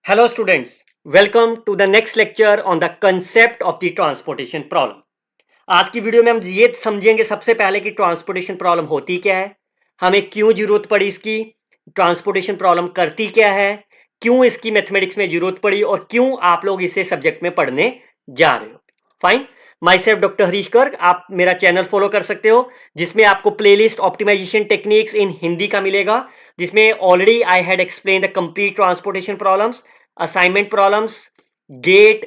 Hello students, welcome to the next lecture on the concept of the transportation problem. आज की video में हम ये समझेंगे सबसे पहले कि ट्रांसपोर्टेशन प्रॉब्लम होती क्या है, हमें क्यों जरूरत पड़ी इसकी, ट्रांसपोर्टेशन प्रॉब्लम करती क्या है, क्यों इसकी मैथमेटिक्स में जरूरत पड़ी और क्यों आप लोग इसे सब्जेक्ट में पढ़ने जा रहे हो. Fine. Myself doctor Harish Garg. आप मेरा चैनल फॉलो कर सकते हो जिसमें आपको playlist optimisation techniques in Hindi का मिलेगा, जिसमें already I had explain the complete transportation problems, assignment problems, gate,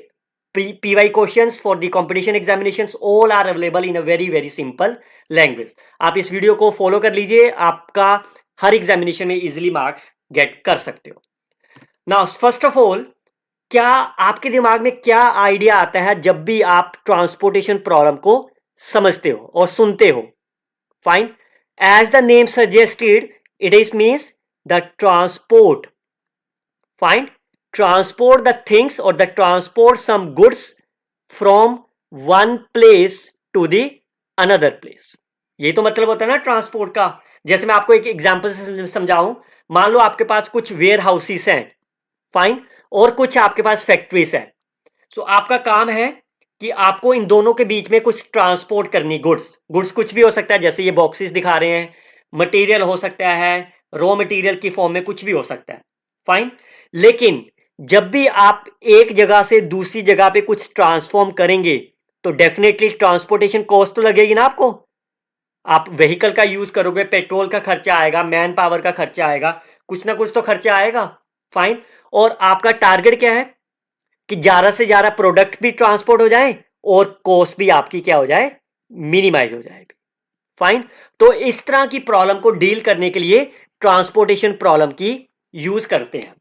PY questions for the competition examinations, all are available in a very simple language. आप इस वीडियो को फॉलो कर लीजिए, आपका हर examination में इजिली मार्क्स गेट कर सकते हो. नाउ फर्स्ट ऑफ ऑल, क्या आपके दिमाग में क्या आइडिया आता है जब भी आप ट्रांसपोर्टेशन प्रॉब्लम को समझते हो और सुनते हो? Fine. As the name suggested, it is means the transport. Fine. Transport the things or the transport some goods from one place to the another place. ये तो मतलब होता है ना ट्रांसपोर्ट का. जैसे मैं आपको एक एग्जांपल से समझाऊं, मान लो आपके पास कुछ वेयर हाउसेस हैं, फाइन, और कुछ आपके पास फैक्ट्रीज हैं. सो आपका काम है कि आपको इन दोनों के बीच में कुछ ट्रांसपोर्ट करनी. गुड्स कुछ भी हो सकता है, जैसे ये बॉक्सेस दिखा रहे हैं, मटेरियल हो सकता है, रॉ मटेरियल की फॉर्म में कुछ भी हो सकता है. फाइन. लेकिन जब भी आप एक जगह से दूसरी जगह पे कुछ ट्रांसफॉर्म करेंगे तो डेफिनेटली ट्रांसपोर्टेशन कॉस्ट तो लगेगी ना आपको. आप व्हीकल का यूज करोगे, पेट्रोल का खर्चा आएगा, मैन पावर का खर्चा आएगा, कुछ ना कुछ तो खर्चा आएगा. फाइन. और आपका टारगेट क्या है कि ज्यादा से ज्यादा प्रोडक्ट भी ट्रांसपोर्ट हो जाए और कॉस्ट भी आपकी क्या हो जाए, मिनिमाइज हो जाए. फाइन. तो इस तरह की प्रॉब्लम को डील करने के लिए ट्रांसपोर्टेशन प्रॉब्लम की यूज करते हैं.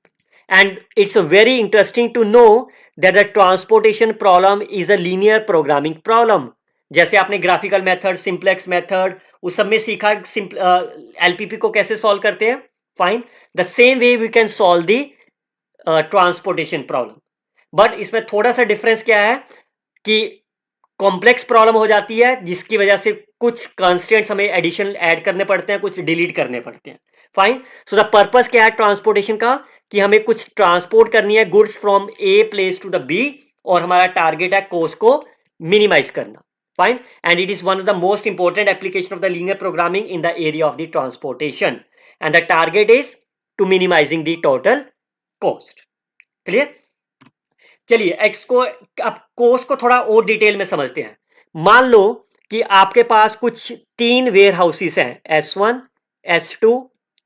And it's very interesting to know that the transportation problem is a linear programming problem. जैसे आपने ग्राफिकल मेथड, सिंप्लेक्स मेथड, उस सब में सीखा एलपीपी को कैसे सॉल्व करते हैं. Fine. The same way we can solve the transportation problem. But इसमें थोड़ा सा डिफरेंस क्या है कि कॉम्प्लेक्स प्रॉब्लम हो जाती है जिसकी वजह से कुछ कंस्ट्रेंट्स हमें एडिशनल ऐड करने पड़ते हैं, कुछ डिलीट करने पड़ते हैं. फाइन. सो द पर्पस क्या है ट्रांसपोर्टेशन का कि हमें कुछ ट्रांसपोर्ट करनी है goods from A place to the B, और हमारा टारगेट है कॉस्ट को मिनिमाइज करना. Fine. And it is one of the most important application of the linear programming in the area of the transportation, and the target is to minimising the total cost. Clear. चलिए X को, अब cost को थोड़ा और detail में समझते हैं. मान लो कि आपके पास कुछ 3 वेयर हाउसेस हैं, S1, S2,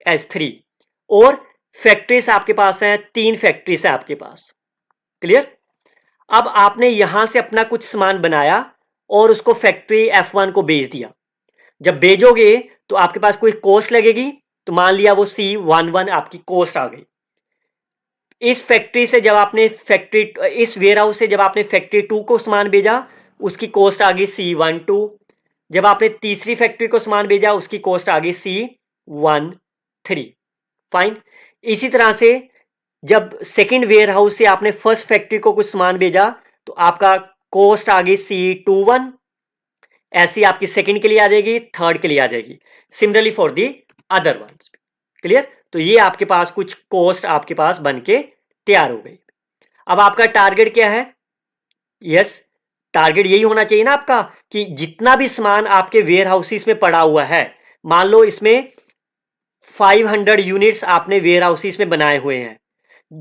S3, और फैक्ट्रीज आपके पास हैं, 3 फैक्ट्रीज हैं आपके पास. क्लियर. अब आपने यहां से अपना कुछ सामान बनाया और उसको फैक्ट्री F1 को बेच दिया. जब बेचोगे तो आपके पास कोई कॉस्ट लगेगी, तो मान लिया वो C11 आपकी कॉस्ट आ गई. इस फैक्ट्री से जब आपने इस वेयर हाउस से जब आपने फैक्ट्री 2 को सामान भेजा, उसकी कॉस्ट आ गई C12. जब आपने तीसरी फैक्ट्री को सामान भेजा, उसकी कॉस्ट आ गई C13. फाइन. इसी तरह से जब सेकंड वेयर हाउस से आपने फर्स्ट फैक्ट्री को कुछ सामान भेजा तो आपका कॉस्ट आ गई C21. ऐसी आपकी सेकंड के लिए आ जाएगी, थर्ड के लिए आ जाएगी. Similarly for the other ones. Clear. तो ये आपके पास कुछ कॉस्ट आपके पास बन के तैयार हो गई. अब आपका टारगेट क्या है? यस, टारगेट यही होना चाहिए ना आपका कि जितना भी सामान आपके वेयर हाउसेस में पड़ा हुआ है, मान लो इसमें 500 यूनिट्स आपने वेयर हाउसेस में बनाए हुए हैं,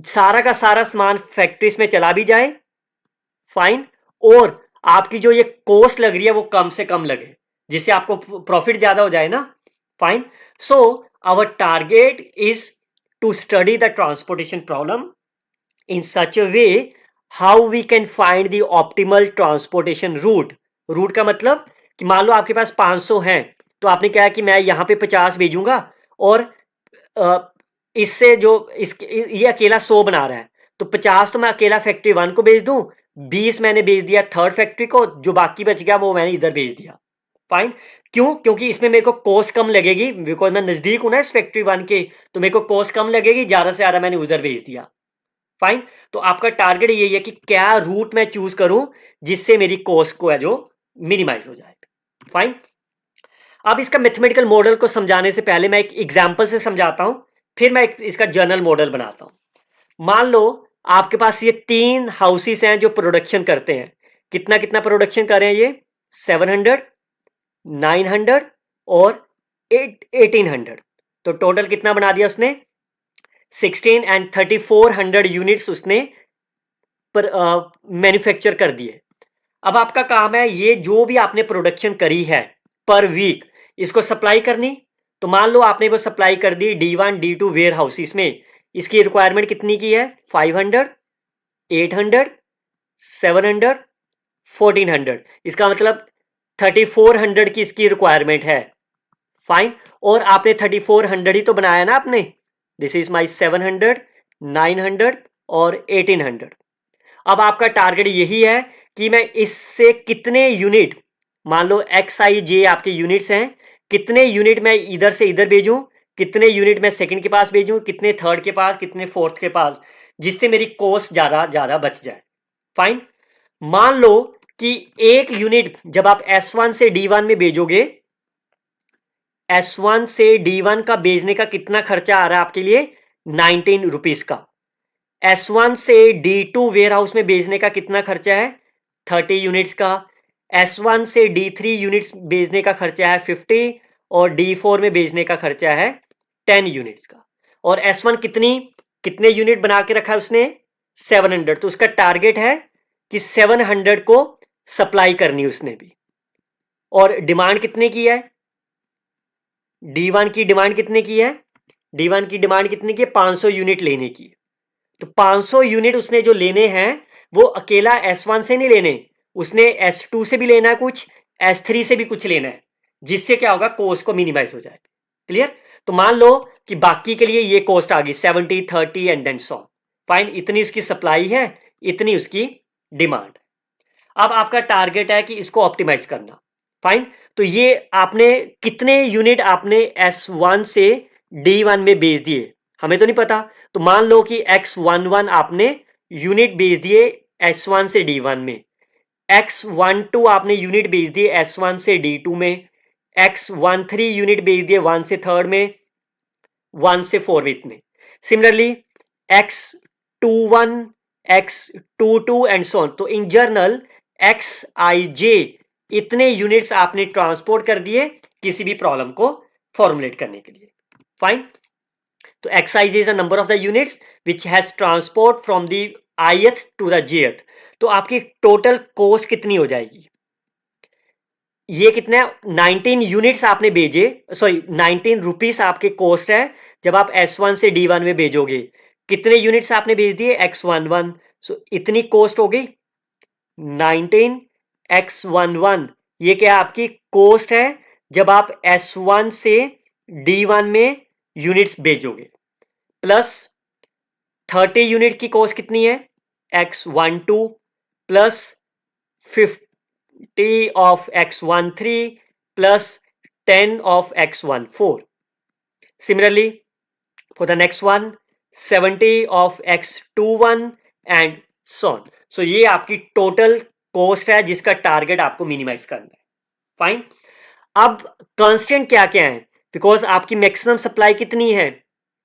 सारा का सारा सामान फैक्ट्रीज में चला भी जाए. फाइन. और आपकी जो ये कॉस्ट लग रही है वो कम से कम लगे, जिससे आपको प्रॉफिट ज्यादा हो जाए ना. Fine. So our target is to study the transportation problem in such a way how we can find the optimal transportation route. Route का मतलब कि मान लो आपके पास 500 हैं, तो आपने क्या है कि मैं यहां पे 50 भेजूंगा और इससे जो ये अकेला 100 बना रहा है, तो 50 तो मैं अकेला फैक्ट्री 1 को भेज दूं, 20 मैंने भेज दिया थर्ड फैक्ट्री को, जो बाकी बच गया वो मैंने इधर भेज दिया. फाइन. क्यों? क्योंकि इसमें मेरे को कॉस्ट कम लगेगी, बिकॉज मैं नजदीक हूं ना इस फैक्ट्री 1 के, तो मेरे को कॉस्ट कम लगेगी, ज्यादा से ज्यादा मैंने उधर भेज दिया. फाइन. तो आपका टारगेट यही है कि क्या रूट मैं चूज करूं जिससे मेरी कॉस्ट को है जो मिनिमाइज हो जाए. फाइन. अब इसका मैथमेटिकल मॉडल को समझाने से पहले मैं एक एग्जांपल से समझाता हूं, फिर मैं इसका जर्नल मॉडल बनाता हूं. मान लो आपके पास ये 3 हाउसेस हैं जो प्रोडक्शन करते हैं। कितना कितना प्रोडक्शन कर रहे हैं ये? 700, 900 और 1800। तो टोटल कितना बना दिया उसने? 16 एंड 3400 यूनिट्स उसने पर मैन्युफैक्चर कर दिए। अब आपका काम है ये जो भी आपने प्रोडक्शन करी है पर वीक, इसको सप्लाई करनी। तो मान लो आपने वो सप्लाई कर दी D1 D2 वेयर हाउसेस में। इसकी रिक्वायरमेंट कितनी की है? 500, 800, 700, 1400। इसका मतलब 3400 की इसकी रिक्वायरमेंट है। फाइन। और आपने 3400 ही तो बनाया ना आपने। दिस इज माई 700, 900 और 1800। अब आपका टारगेट यही है कि मैं इससे कितने यूनिट, मान लो एक्स आई जे आपके यूनिट्स हैं, कितने यूनिट मैं इधर से इधर भेजूं, कितने यूनिट मैं सेकंड के पास भेजूं, कितने थर्ड के पास, कितने फोर्थ के पास, जिससे मेरी कॉस्ट ज्यादा ज्यादा बच जाए। फाइन। मान लो कि एक यूनिट जब आप S1 से D1 में भेजोगे, S1 से D1 का भेजने का कितना खर्चा आ रहा है आपके लिए? 19 रुपीज का। S1 से D2 वेयर हाउस में भेजने का कितना खर्चा है? 30 यूनिट्स का। S1 से D3 यूनिट्स भेजने का खर्चा है 50 और D4 में भेजने का खर्चा है 10 यूनिट्स का। और S1 कितने यूनिट बना के रखा है उसने? 700। तो उसका टारगेट है कि 700 को सप्लाई करनी उसने भी। और डिमांड कितने की है? D1 की डिमांड कितने की है? D1 की डिमांड कितने की है? 500 यूनिट लेने की। तो 500 यूनिट उसने जो लेने हैं वो अकेला S1 से नहीं लेने, उसने S2 से भी लेना है कुछ, S3 से भी कुछ लेना है, जिससे क्या होगा? कॉस्ट को मिनिमाइज हो जाएगा। क्लियर? तो मान लो कि बाकी के लिए ये कॉस्ट आ गई 70, 30 एंड देन सो। फाइन। इतनी उसकी सप्लाई है, इतनी उसकी डिमांड। अब आपका टारगेट है कि इसको ऑप्टिमाइज करना। फाइन। तो ये आपने कितने यूनिट आपने S1 से D1 में भेज दिए हमें तो नहीं पता। तो मान लो कि X11 आपने यूनिट भेज दिए S1 से D1 में, X12 आपने यूनिट भेज दिए S1 से D2 में, X13 यूनिट भेज दिए 1 से 3rd में, 1 से 4th में। Similarly X21, X22 and so on. तो इन जनरल XIJ इतने यूनिट्स आपने ट्रांसपोर्ट कर दिए किसी भी प्रॉब्लम को फॉर्मुलेट करने के लिए। फाइन। तो Xij is a number of the units which has transport from the ith to the jth। तो आपकी टोटल कॉस्ट कितनी हो जाएगी? ये कितना? 19 यूनिट्स आपने भेजे, सॉरी 19 रुपीस आपके कॉस्ट है जब आप S1 से D1 में भेजोगे। कितने यूनिट्स आपने भेज दिए? X11। सो इतनी कॉस्ट हो गई 19 X11। ये क्या आपकी कॉस्ट है जब आप S1 से D1 में यूनिट्स भेजोगे। प्लस 30 यूनिट की कॉस्ट कितनी है? X12 plus 50 of X13 plus 10 of X14। Similarly for the next one 70 of X21 and so on. So ये आपकी टोटल कॉस्ट है जिसका टारगेट आपको मिनिमाइज करना है। फाइन। अब कांस्टेंट क्या क्या है? बिकॉज आपकी मैक्सिमम सप्लाई कितनी है?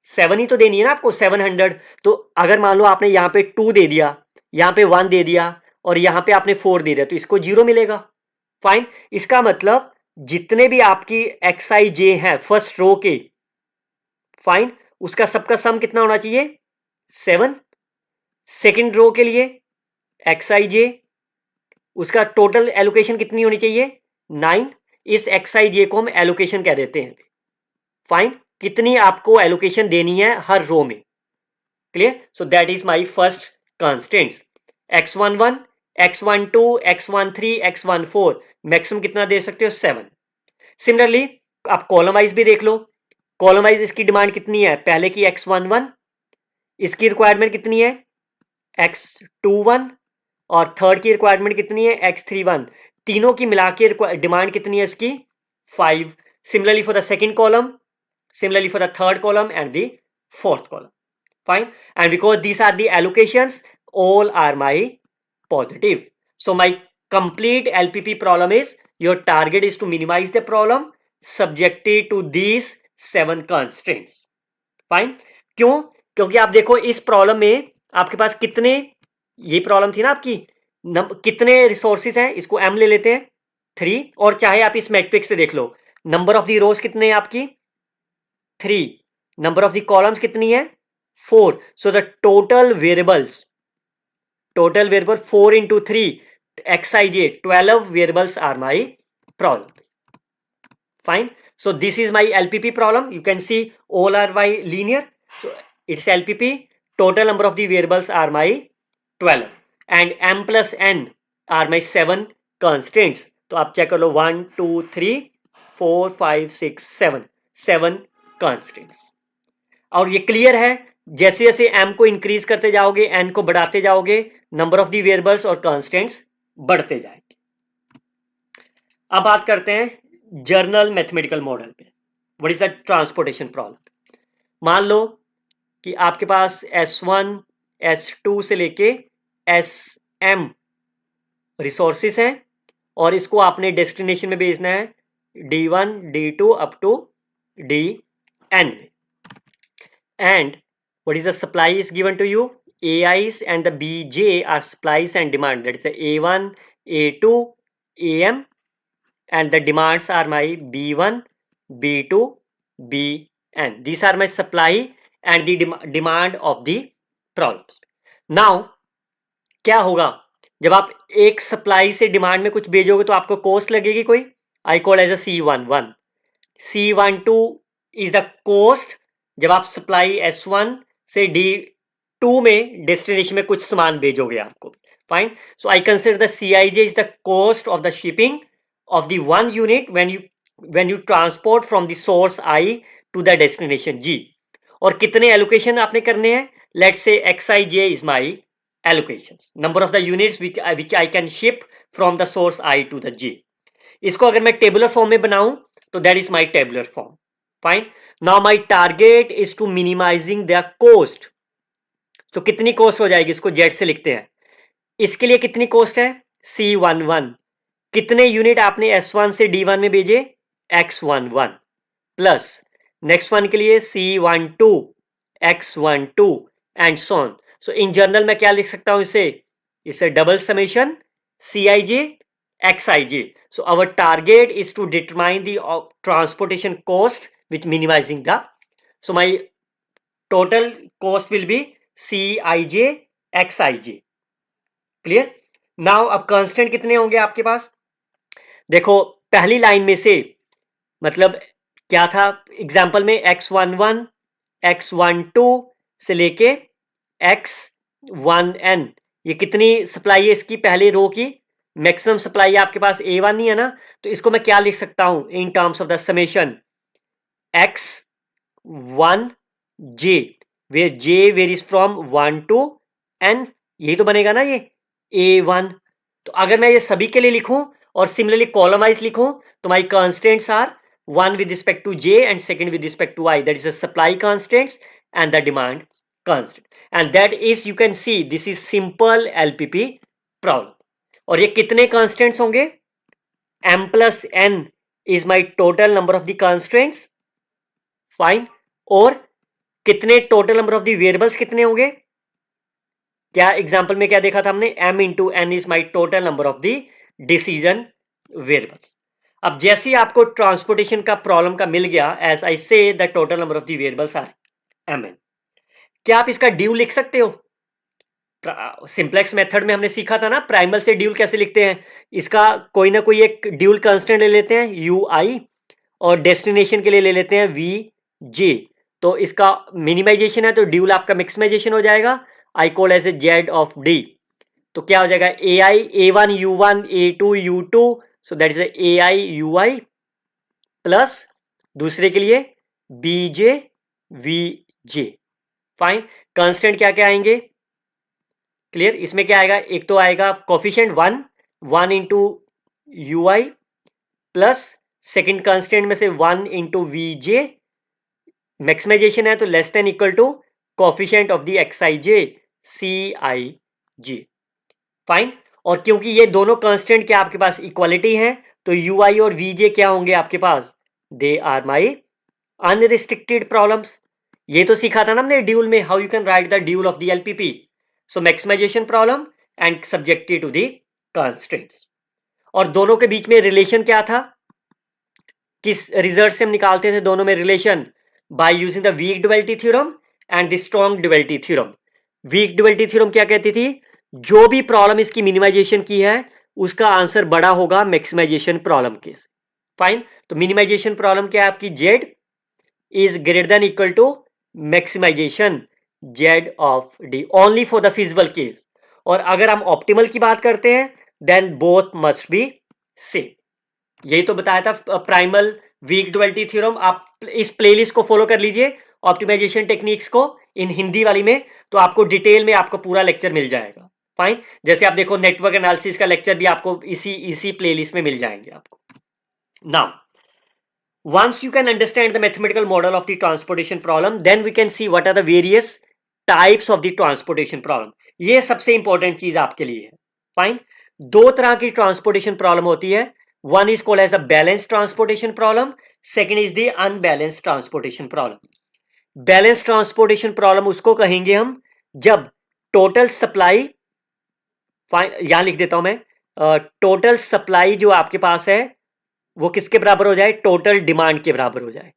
7 ही तो देनी है ना आपको, 700। तो अगर मान लो आपने यहां पे 2 दे दिया, यहां पे 1 दे दिया और यहां पे आपने 4 दे दिया, तो इसको 0 मिलेगा। फाइन। इसका मतलब जितने भी आपकी XIJ हैं फर्स्ट रो के, फाइन, उसका सबका सम कितना होना चाहिए? 7। सेकेंड रो के लिए XIJ उसका टोटल एलोकेशन कितनी होनी चाहिए? 9। इस XIJ को हम एलोकेशन कह देते हैं। फाइन। कितनी आपको एलोकेशन देनी है हर रो में। Clear? So that is my first constants. X11, X12, X13, X14 maximum कितना दे सकते हो? 7। सिमिलरली आप कॉलम वाइज भी देख लो। कॉलम वाइज इसकी डिमांड कितनी है? पहले की X11, इसकी रिक्वायरमेंट कितनी है? X21 और थर्ड की रिक्वायरमेंट कितनी है? X31। तीनों की मिला के डिमांड कितनी है इसकी? 5। Similarly for the second column, similarly for the third column and the fourth column. Fine. And because these are the allocations, all are my positive. So my complete LPP problem is, your target is to minimize the problem subjected to these 7 constraints. Fine. क्यों? क्योंकि आप देखो इस problem में आपके पास कितने, ये problem थी ना आपकी, कितने रिसोर्सेज हैं, इसको m ले लेते हैं 3, और चाहे आप इस मैट्रिक्स से देख लो, नंबर ऑफ द रोज कितने हैं आपकी 3, नंबर ऑफ द कॉलम्स कितनी है 4, so the total variable 4 into 3 xij 12 variables are my problem. Fine. So this is my LPP problem. You can see all are by linear. So it's LPP. Total number of the variables are my 12 and m plus n are my 7 constraints. तो आप check कर लो 1 2 3 4 5 6 7 constraints. और ये clear है, जैसे जैसे m को increase करते जाओगे, n को बढ़ाते जाओगे, नंबर ऑफ दी वेरिएबल्स और कांस्टेंट्स बढ़ते जाएंगे। अब बात करते हैं जर्नल मैथमेटिकल मॉडल पे। What is the transportation problem. मान लो कि आपके पास S1 S2 से लेके SM रिसोर्सेस हैं और इसको आपने डेस्टिनेशन में भेजना है D1 D2 up to DN, and what is the supply is given to you, AIs and the BJ are supplies and demand, that is the A1 A2 AM, and the demands are my B1 B2 BN. These are my supply and the demand of the problems. Now क्या होगा, जब आप एक supply से demand में कुछ भेजोगे तो आपको कॉस्ट लगेगी कोई, I call as a C11, C12 is the cost जब आप सप्लाई S1 से D2 में डेस्टिनेशन में कुछ सामान भेजोगे आपको। Fine, so I consider the CIJ is the cost of the shipping of the one unit when you transport from the source I to the destination G। और कितने allocation आपने करने हैं, let's say XIJ is my allocations, number of the units which I can ship from the source I to the G। इसको अगर मैं tabular form में बनाऊं तो that is my tabular form. Fine. Now my target is to minimizing the cost. तो कितनी cost हो जाएगी, इसको Z से लिखते हैं। इसके लिए कितनी कॉस्ट है C11, कितने यूनिट आपने S1 से D1 में भेजे X11, प्लस नेक्स्ट वन के लिए C12 X12 and so on. So in general मैं क्या लिख सकता हूं इसे double summation CIJ XIJ। So our target is to determine the transportation cost which minimising the, so my total cost will be CIJ XIJ। Clear. Now अब constant कितने होंगे आपके पास, देखो पहली लाइन में से, मतलब क्या था एग्जाम्पल में X11 X12 से लेके X1N, ये कितनी सप्लाई है इसकी, पहले रो की मैक्सिमम सप्लाई है आपके पास A1 ही है ना, तो इसको मैं क्या लिख सकता हूं in terms of the summation X1J where J varies from 1 to N, यही तो बनेगा ना ये A1। तो अगर मैं ये सभी के लिए लिखूं और सिमिलरली कॉलम वाइज लिखूं तो my constants are one with respect to J and second with respect to I, that is the supply constants and the demand constant, and that is you can see this is simple LPP problem। और ये कितने constants होंगे, m plus n is my total number of the constants, fine, और कितने total number of the variables कितने होंगे, क्या example में क्या देखा था हमने, m into n is my total number of the decision variables। अब जैसे ही आपको ट्रांसपोर्टेशन का प्रॉब्लम का मिल गया, as I say the total number of the variables are mn, क्या आप इसका ड्यूल लिख सकते हो, सिंप्लेक्स मेथड में हमने सीखा था ना प्राइमल से ड्यूल कैसे लिखते हैं, इसका कोई ना कोई एक ड्यूल कांस्टेंट ले लेते हैं ui और डेस्टिनेशन के लिए ले लेते हैं vj, तो इसका मिनिमाइजेशन है तो ड्यूल आपका मैक्सिमाइजेशन हो जाएगा, I call as a z of d, तो क्या हो जाएगा ai a1 u1 a2 u2, so that is a AI UI plus दूसरे के लिए BJ VJ। फाइन, कांस्टेंट क्या क्या आएंगे, क्लियर, इसमें क्या आएगा, एक तो आएगा coefficient 1 into UI plus second constant में से 1 इंटू VJ, मैक्सिमाइजेशन है तो less than equal to coefficient of the XIJ CIJ। Fine, और क्योंकि ये दोनों कांस्टेंट क्या आपके पास इक्वालिटी हैं तो UI और VJ क्या होंगे आपके पास, they are my unrestricted problems. ये तो सीखा था ना हमने ड्यूल में, how you can write the dual of the LPP। So maximization problem and subjected to the constraints. और दोनों के बीच में रिलेशन क्या था, किस रिजल्ट से हम निकालते थे दोनों में relation, by using the weak duality theorem and the strong duality theorem. Weak duality theorem क्या कहती थी, जो भी प्रॉब्लम इसकी मिनिमाइजेशन की है उसका आंसर बड़ा होगा मैक्सिमाइजेशन प्रॉब्लम के। फाइन, तो मिनिमाइजेशन प्रॉब्लम क्या है आपकी, Z is greater than equal to maximisation Z of D only for the feasible case. और अगर हम ऑप्टिमल की बात करते हैं then both must be same. यही तो बताया था प्राइमल वीक ड्युअलिटी थ्योरम। आप इस प्लेलिस्ट को फॉलो कर लीजिए ऑप्टिमाइजेशन टेक्निक्स को इन हिंदी वाली में, तो आपको डिटेल में आपका पूरा लेक्चर मिल जाएगा। फाइन, जैसे आप देखो नेटवर्क एनालिसिस का लेक्चर भी आपको इसी प्लेलिस्ट में मिल जाएंगे आपको। Now once you can understand the mathematical model of the transportation problem, then we can see what are the various types of the transportation problem. ये सबसे इंपॉर्टेंट चीज आपके लिए है। फाइन, दो तरह की ट्रांसपोर्टेशन प्रॉब्लम होती है, one is called as the balance transportation problem, second is the unbalance transportation problem. Balance transportation problem उसको कहेंगे हम जब टोटल सप्लाई, यहां लिख देता हूं मैं, टोटल सप्लाई जो आपके पास है वो किसके बराबर हो जाए, टोटल डिमांड के बराबर हो जाए।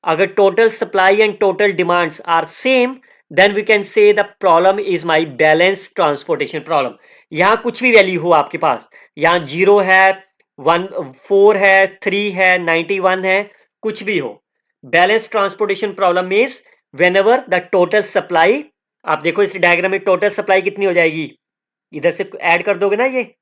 अगर total supply and total demands are same then we can say the problem is my balance transportation problem. यहां कुछ भी वैल्यू हो आपके पास, यहां 0 है, 1 4 है, 3 है, 91 है, कुछ भी हो, balance transportation problem means whenever the total supply, आप देखो इस डायग्राम में टोटल सप्लाई कितनी हो जाएगी, इधर से ऐड कर दोगे ना ये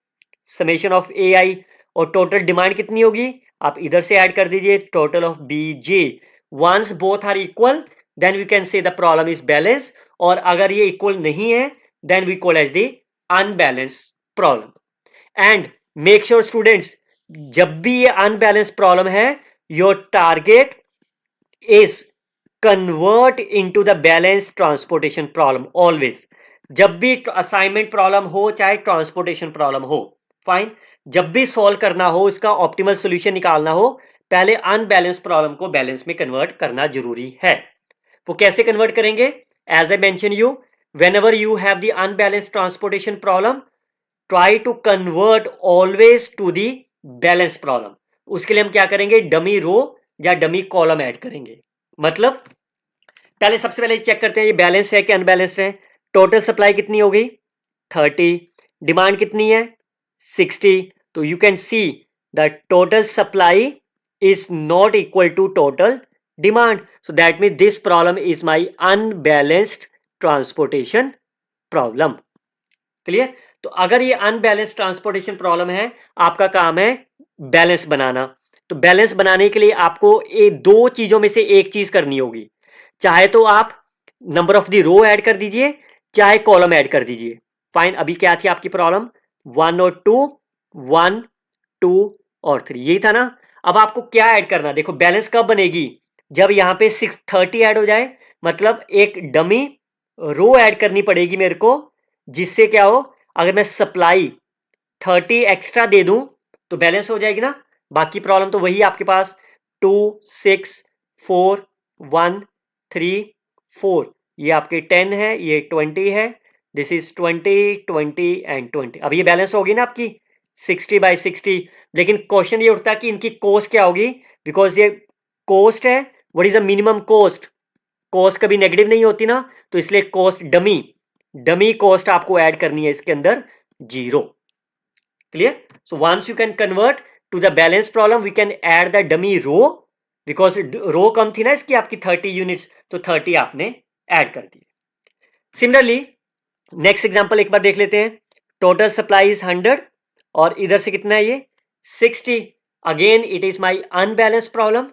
समेशन ऑफ ए आई, और टोटल डिमांड कितनी होगी आप इधर से ऐड कर दीजिए total of B J. Once both are equal then we can say the problem is balance, और अगर ये इक्वल नहीं है then we call as the unbalance problem. And make sure students, जब भी ये अनबैलेंस प्रॉब्लम है your target is convert into the balance transportation problem always. जब भी असाइनमेंट प्रॉब्लम हो चाहे ट्रांसपोर्टेशन प्रॉब्लम हो, फाइन, जब भी सॉल्व करना हो, इसका ऑप्टिमल सॉल्यूशन निकालना हो, पहले अनबैलेंस प्रॉब्लम को बैलेंस में कन्वर्ट करना जरूरी है। वो कैसे कन्वर्ट करेंगे, as I mention you, whenever you have the unbalanced transportation problem, try to convert always to the balanced problem। उसके लिए हम क्या करेंगे, डमी रो या डमी कॉलम ऐड करेंगे। मतलब पहले सबसे पहले चेक करते हैं ये बैलेंस है कि अनबैलेंस्ड है। टोटल सप्लाई कितनी हो गई 30, डिमांड कितनी है 60, तो you can see the total supply is not equal to total demand, so that means this problem is my unbalanced transportation problem। Clear, तो अगर ये अनबैलेंस ट्रांसपोर्टेशन प्रॉब्लम है, आपका काम है बैलेंस बनाना। तो बैलेंस बनाने के लिए आपको ये दो चीजों में से एक चीज करनी होगी, चाहे तो आप number of the row add कर दीजिए चाहे कॉलम ऐड कर दीजिए। फाइन, अभी क्या थी आपकी प्रॉब्लम 1 और 2, 1 2 और 3, यही था ना। अब आपको क्या ऐड करना, देखो बैलेंस कब बनेगी, जब यहां पे 630 ऐड हो जाए, मतलब एक डमी रो ऐड करनी पड़ेगी मेरे को, जिससे क्या हो, अगर मैं सप्लाई 30 एक्स्ट्रा दे दूं तो बैलेंस हो जाएगी ना। बाकी प्रॉब्लम तो वही आपके पास 2 6 4 1 3 4, ये आपके 10 है, ये 20 है, दिस इज 20 20 एंड 20। अब ये बैलेंस होगी ना आपकी 60/60। लेकिन क्वेश्चन ये उठता है कि इनकी कॉस्ट क्या होगी, बिकॉज ये कॉस्ट है, what is the minimum cost, cost कभी नेगेटिव नहीं होती ना, तो इसलिए कॉस्ट डमी कॉस्ट आपको ऐड करनी है इसके अंदर 0। Clear, so once you can convert to the balance problem we can add the dummy row, because row कम थी ना इसकी आपकी 30 यूनिट्स, तो 30 आपने ऐड कर दी। सिमिलरली नेक्स्ट एग्जांपल एक बार देख लेते हैं। टोटल सप्लाई इज 100 और इधर से कितना है ये 60, again it is my unbalance problem.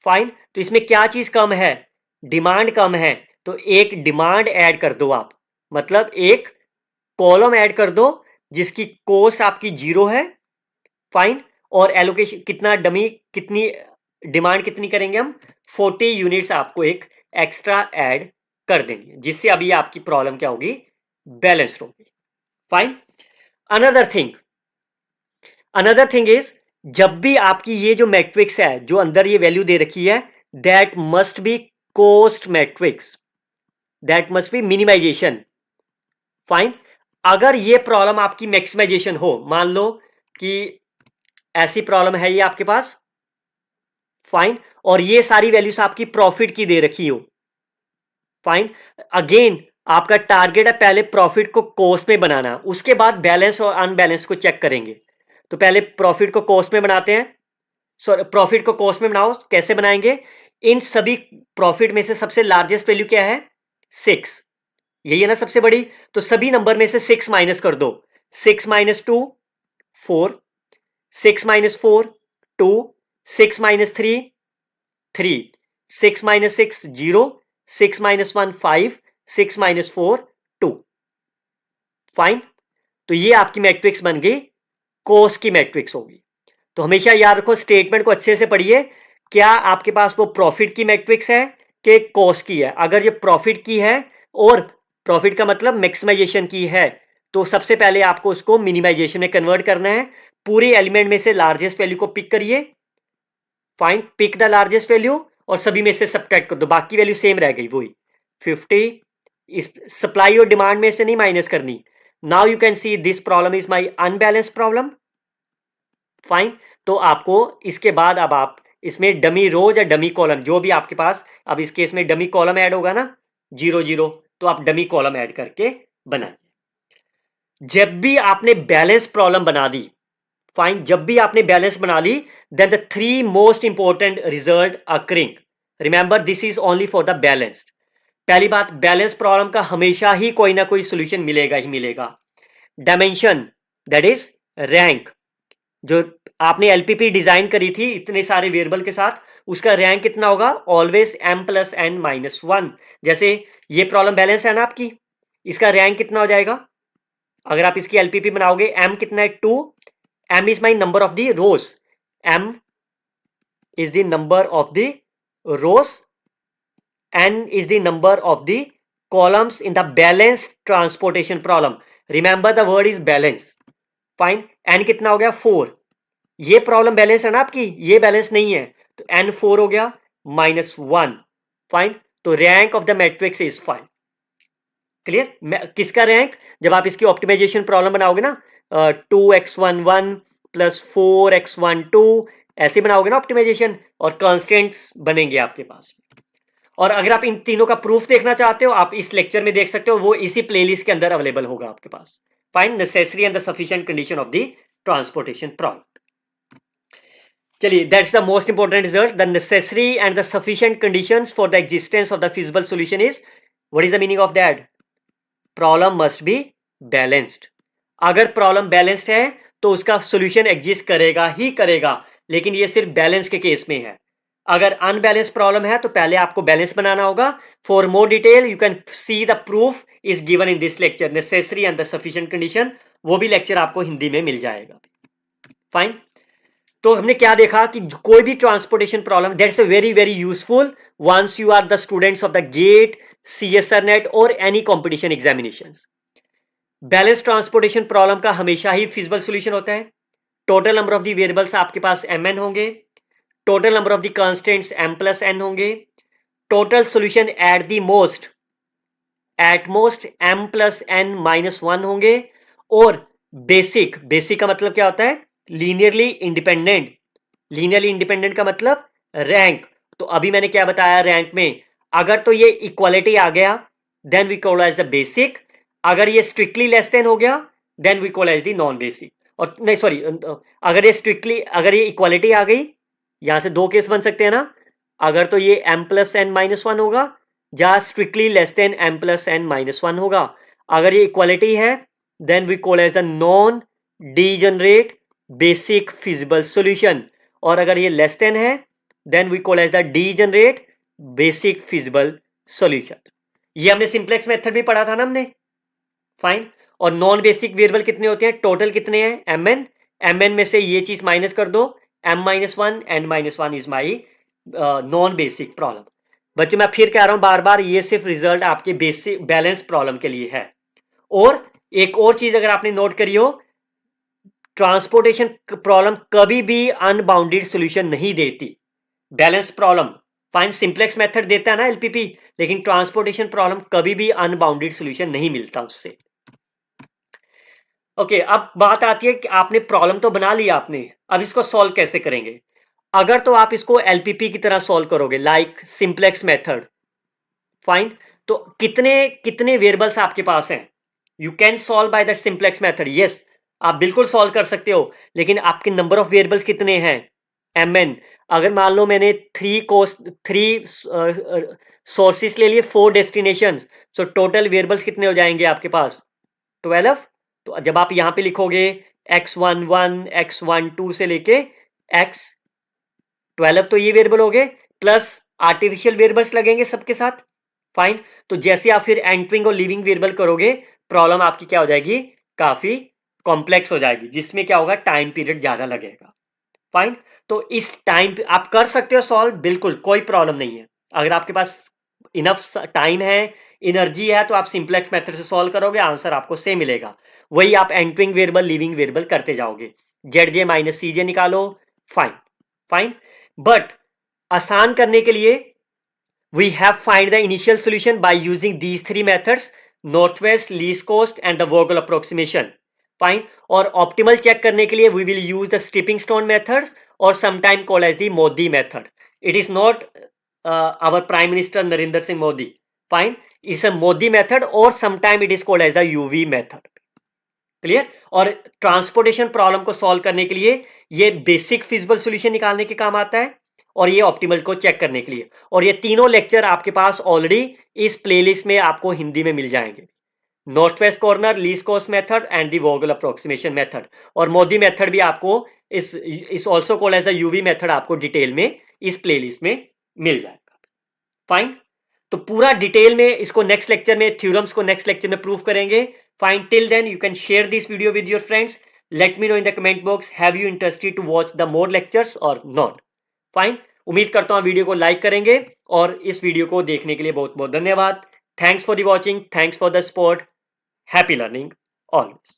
Fine, तो इसमें क्या चीज कम है, डिमांड कम है, तो एक डिमांड ऐड कर दो आप, मतलब एक कॉलम ऐड कर दो जिसकी कॉस्ट आपकी 0 है। फाइन, और एलोकेशन कितना डमी कितनी डिमांड कितनी करेंगे हम 40 यूनिट्स आपको एक एक्स्ट्रा ऐड कर देंगे, जिससे अभी आपकी प्रॉब्लम क्या होगी, बैलेंस्ड होगी। फाइन, अनदर थिंग इज, जब भी आपकी ये जो मैट्रिक्स है जो अंदर ये वैल्यू दे रखी है, that must be cost matrix, that must be minimisation. Fine. अगर ये प्रॉब्लम आपकी मैक्सिमाइजेशन हो, मान लो कि ऐसी प्रॉब्लम है ये आपके पास, फाइन, और ये सारी वैल्यूज आपकी प्रॉफिट की दे रखी हो, फाइन। अगेन आपका टारगेट है पहले प्रॉफिट को कॉस्ट में बनाना, उसके बाद बैलेंस और अनबैलेंस को चेक करेंगे। तो पहले प्रॉफिट को कॉस्ट में बनाते हैं। सॉरी, प्रॉफिट को कॉस्ट में बनाओ, कैसे बनाएंगे? इन सभी प्रॉफिट में से सबसे लार्जेस्ट वैल्यू क्या है? 6, यही है ना सबसे बड़ी। तो सभी नंबर में से 6 माइनस कर दो। 6 minus 2 4, 6 minus 4 2, 6 minus 3 3, 6 minus 6 0, 6 minus 1 5, 6 minus 4 2। Fine. तो ये आपकी मैट्रिक्स बन गई, कॉस्ट की मैट्रिक्स होगी। तो हमेशा याद रखो, स्टेटमेंट को अच्छे से पढ़िए, क्या आपके पास वो प्रॉफिट की मैट्रिक्स है कि कॉस्ट की है। अगर ये प्रॉफिट की है, और प्रॉफिट का मतलब मैक्सिमाइजेशन की है, तो सबसे पहले आपको उसको मिनिमाइजेशन में कन्वर्ट करना है। पूरे एलिमेंट में से लार्जेस्ट वैल्यू को पिक करिए, fine, pick the largest value, और सभी में से सब्ट्रैक्ट कर दो, बाकी वैल्यू सेम रह गई वही 50। इस सप्लाई और डिमांड में से नहीं माइनस करनी। Now you can see this problem is my unbalance problem, fine. तो आपको इसके बाद अब आप इसमें डमी रोज या डमी कॉलम जो भी आपके पास, अब इस केस में डमी कॉलम ऐड होगा ना 0 0, तो आप डमी कॉलम ऐड करके बनाइए। जब भी आपने बैलेंस प्रॉब्लम बना दी, फाइन, जब भी आपने बैलेंस बना ली, then the 3 most important result occurring, remember this is only for the balanced. पहली बात, बैलेंस प्रॉब्लम का हमेशा ही कोई ना कोई सोल्यूशन मिलेगा ही मिलेगा। डायमेंशन, दैट इज रैंक, जो आपने एलपीपी डिजाइन करी थी इतने सारे वेरिएबल के साथ, उसका रैंक कितना होगा? Always m plus n minus 1। जैसे ये प्रॉब्लम बैलेंस है ना आपकी, इसका रैंक कितना हो जाएगा? अगर आप इसकी एलपीपी बनाओगे, m कितना है? 2, m is my number of the rows, m is the number of the rows, n is the number of the columns in the balanced transportation problem. Remember the word is balance. Fine. n कितना हो गया? 4। ये problem balance है ना आपकी, ये balance नहीं है, तो n 4 हो गया माइनस 1। फाइन। तो rank of the matrix is 5। Clear? किसका रैंक? जब आप इसकी ऑप्टिमाइजेशन प्रॉब्लम बनाओगे ना, 2x11 प्लस 4x12 ऐसे बनाओगे ना ऑप्टिमाइजेशन, और कॉन्स्टेंट्स बनेंगे आपके पास। और अगर आप इन तीनों का प्रूफ देखना चाहते हो, आप इस लेक्चर में देख सकते हो, वो इसी प्लेलिस्ट के अंदर अवेलेबल होगा आपके पास। Find necessary and the sufficient condition of the transportation problem. चलिए, that's the most important result, the necessary and the sufficient conditions for the existence of the feasible solution is, what is the meaning of that? Problem must be balanced. अगर problem balanced है तो उसका solution exist करेगा ही करेगा, लेकिन ये सिर्फ balance के केस में है। अगर अनबैलेंस प्रॉब्लम है तो पहले आपको बैलेंस बनाना होगा। For more detail you can see the proof is given in this lecture, necessary and the sufficient condition, वो भी लेक्चर आपको हिंदी में मिल जाएगा। फाइन। तो हमने क्या देखा कि कोई भी transportation problem, that's a very very useful once you are the students of the GATE, CSR NET और any competition examinations. Balance transportation problem का हमेशा ही फिजिबल सॉल्यूशन होता है। Total number of the variables आपके पास mn होंगे, total number of the constants m plus n होंगे, total solution at most m plus n minus 1 होंगे, और बेसिक का मतलब क्या होता है? Linearly independent. लीनियरली इंडिपेंडेंट का मतलब रैंक। तो अभी मैंने क्या बताया रैंक में, अगर तो ये इक्वालिटी आ गया then we call as the basic, अगर ये स्ट्रिक्टली लेस देन हो गया then we call as the non basic. और नहीं सॉरी, अगर ये इक्वालिटी आ गई, यहां से दो केस बन सकते हैं ना, अगर तो ये m प्लस n माइनस 1 होगा, या strictly less than m plus n minus 1 होगा। अगर ये इक्वालिटी है then we call as the non degenerate basic feasible solution, और अगर ये लेस देन है then we call as the degenerate basic feasible solution. ये हमने सिंप्लेक्स मेथड भी पढ़ा था ना हमने। फाइन। और नॉन बेसिक वेरिएबल कितने होते हैं? टोटल कितने हैं? mn में से ये चीज माइनस कर दो, m minus 1 n minus 1 is my non basic problem. बच्चों मैं फिर कह रहा हूं बार बार, ये सिर्फ रिजल्ट आपके बेसिक बैलेंस प्रॉब्लम के लिए है। और एक और चीज अगर आपने नोट करी हो, ट्रांसपोर्टेशन प्रॉब्लम कभी भी अनबाउंडेड सॉल्यूशन नहीं देती। Balance problem fine simplex method देता है ना एलपीपी, लेकिन ट्रांसपोर्टेशन प्रॉब्लम कभी भी अनबाउंडेड सॉल्यूशन नहीं मिलता उससे। ओके, अब बात आती है कि आपने प्रॉब्लम तो बना लिया आपने, अब इसको सॉल्व कैसे करेंगे। अगर तो आप इसको एलपीपी की तरह सॉल्व करोगे, लाइक सिंप्लेक्स मेथड, फाइन। तो कितने कितने वेरिएबल्स आपके पास हैं? You can solve by the simplex method, yes, आप बिल्कुल सॉल्व कर सकते हो, लेकिन आपके नंबर ऑफ वेरिएबल्स कितने हैं? mn। अगर मान लो मैंने थ्री सोर्सेस ले लिए, 4 डेस्टिनेशन, सो टोटल वेरिएबल्स कितने हो जाएंगे आपके पास? 12। तो जब आप यहां पे लिखोगे x11 x12 से लेके x12, तो ये वेरिएबल हो गए, प्लस आर्टिफिशियल वेरिएबल्स लगेंगे सबके साथ, फाइन। तो जैसे आप फिर एंटरिंग और लीविंग वेरिएबल करोगे, प्रॉब्लम आपकी क्या हो जाएगी? काफी कॉम्प्लेक्स हो जाएगी, जिसमें क्या होगा, टाइम पीरियड ज्यादा लगेगा, फाइन। तो इस टाइम पे आप कर सकते हो सॉल्व, बिल्कुल कोई प्रॉब्लम नहीं है। अगर आपके पास इनफ टाइम है, एनर्जी है, तो आप सिंप्लेक्स मेथड से सॉल्व करोगे, आंसर आपको सेम मिलेगा। वही आप एंटरिंग वेरिएबल लीविंग वेरिएबल करते जाओगे, जेड जे माइनस सी जे निकालो, फाइन फाइन। बट आसान करने के लिए we have find the initial solution by using these three methods: northwest, least cost and the Vogel approximation, fine। और ऑप्टिमल चेक करने के लिए we will use the stepping stone methods or sometime called as the Modi method. It is not our Prime Minister Narendra Singh Modi, fine, it's a Modi method or sometime it is called as a UV method, clear. और transportation problem को solve करने के लिए ये basic feasible solution निकालने के काम आता है, और ये ऑप्टिमल को चेक करने के लिए। और ये तीनों लेक्चर आपके पास ऑलरेडी इस प्लेलिस्ट में आपको हिंदी में मिल जाएंगे: north west corner, least cost method and the Vogel approximation method. और मोदी मेथड भी आपको इस also called as the UV method आपको डिटेल में इस प्लेलिस्ट में मिल जाएगा, फाइन। तो पूरा डिटेल में इसको नेक्स्ट लेक्चर में, थ्योरम्स को नेक्स्ट लेक्चर में प्रूव करेंगे, fine. Till then you can share this video with your friends, let me know in the comment box, have you interested to watch the more lectures और not, fine. उम्मीद करता हूं video को like करेंगे, और इस video को देखने के लिए बहुत बहुत धन्यवाद। Thanks for the watching, thanks for the support, happy learning always.